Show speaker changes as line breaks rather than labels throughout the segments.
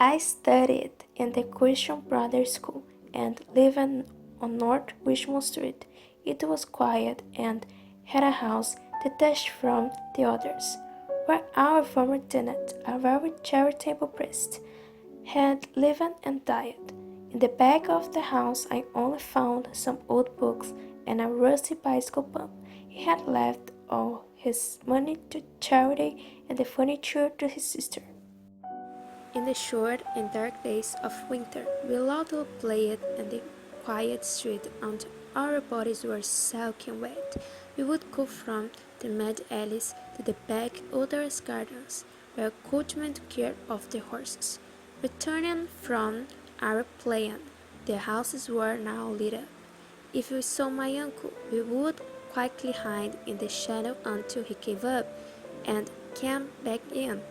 I studied in the Christian Brothers School and lived on North Richmond Street. It was quiet and had a house detached from the others, where our former tenant, a very charitable priest, had lived and died. In the back of the house I only found some old books and a rusty bicycle pump. He had left all his money to charity and the furniture to his sister. In the short and dark days of winter, we loudly played in the quiet street until our bodies were soaking wet. We would go from the mad alleys to the back outdoors gardens, where coachmen took care of the horses. Returning from our playing, the houses were now lit up. If we saw my uncle, we would quietly hide in the shadow until he gave up and came back in.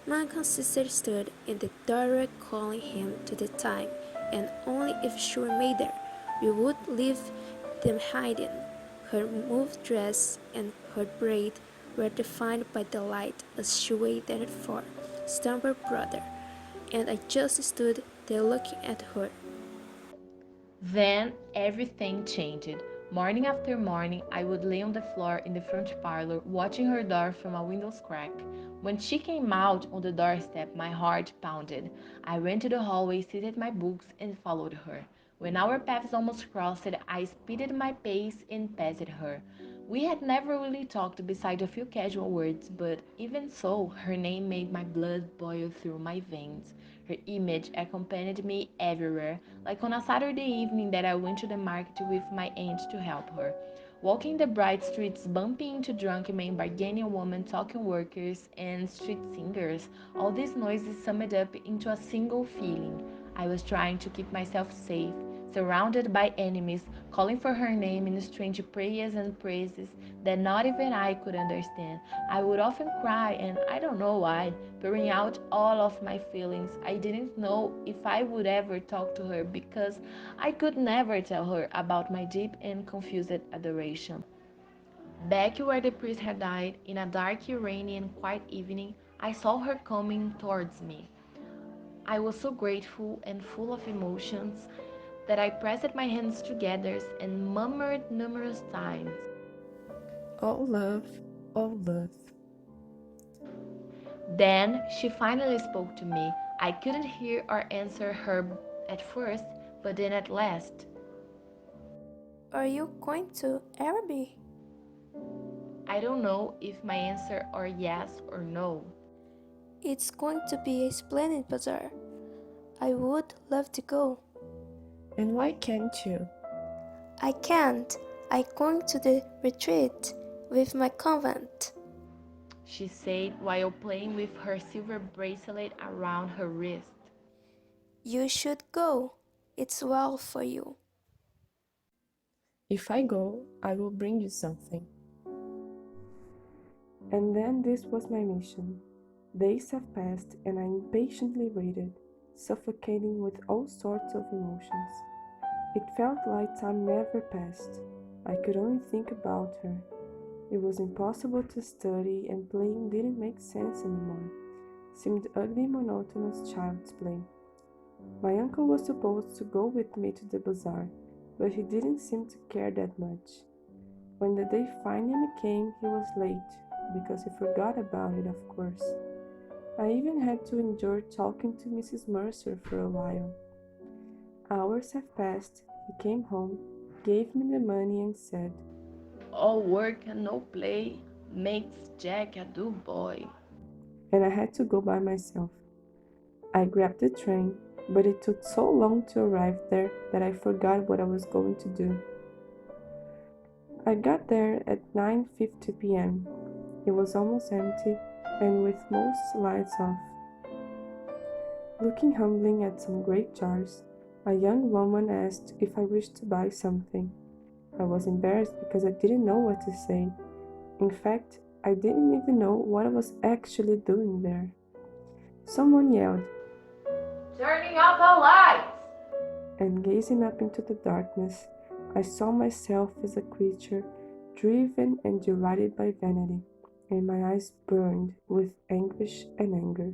My uncle's sister stood in the doorway calling him to the time, and only if she remained there, we would leave them hiding. Her mauve dress and her braid were defined by the light as she waited for stumble brother, and I just stood there looking at her.
Then everything changed. Morning after morning, I would lay on the floor in the front parlor, watching her door from a window's crack. When she came out on the doorstep, my heart pounded. I went to the hallway, seated my books, and followed her. When our paths almost crossed, I speeded my pace and passed her. We had never really talked beside a few casual words, but even so, her name made my blood boil through my veins. Her image accompanied me everywhere, like on a Saturday evening that I went to the market with my aunt to help her. Walking the bright streets, bumping into drunk men, bargaining women, talking workers, and street singers, all these noises summed up into a single feeling. I was trying to keep myself safe, surrounded by enemies, calling for her name in strange prayers and praises that not even I could understand. I would often cry, and I don't know why, pouring out all of my feelings. I didn't know if I would ever talk to her because I could never tell her about my deep and confused adoration. Back where the priest had died, in a dark, rainy, and quiet evening, I saw her coming towards me. I was so grateful and full of emotions that I pressed my hands together and murmured numerous times.
All love, all love.
Then she finally spoke to me. I couldn't hear or answer her at first, but then at last,
Are you going to Araby?
I don't know if my answer are yes or no.
It's going to be a splendid bazaar. I would love to go.
And why can't you?
I can't. I'm going to the retreat with my convent.
She said while playing with her silver bracelet around her wrist.
You should go. It's well for you.
If I go, I will bring you something. And then this was my mission. Days have passed and I impatiently waited, suffocating with all sorts of emotions. It felt like time never passed. I could only think about her. It was impossible to study, and playing didn't make sense anymore. Seemed ugly, monotonous child's play. My uncle was supposed to go with me to the bazaar, but he didn't seem to care that much. When the day finally came, he was late, because he forgot about it, of course. I even had to endure talking to Mrs. Mercer for a while. Hours have passed. He came home, gave me the money, and said,
All work and no play makes Jack a dull boy.
and I had to go by myself. I grabbed the train, but it took so long to arrive there that I forgot what I was going to do. I got there at 9:50 p.m. It was almost empty and with most lights off. Looking humbly at some grape jars, a young woman asked if I wished to buy something. I was embarrassed because I didn't know what to say. In fact, I didn't even know what I was actually doing there. Someone yelled,
Turning off the lights!
and gazing up into the darkness, I saw myself as a creature driven and derided by vanity, and my eyes burned with anguish and anger.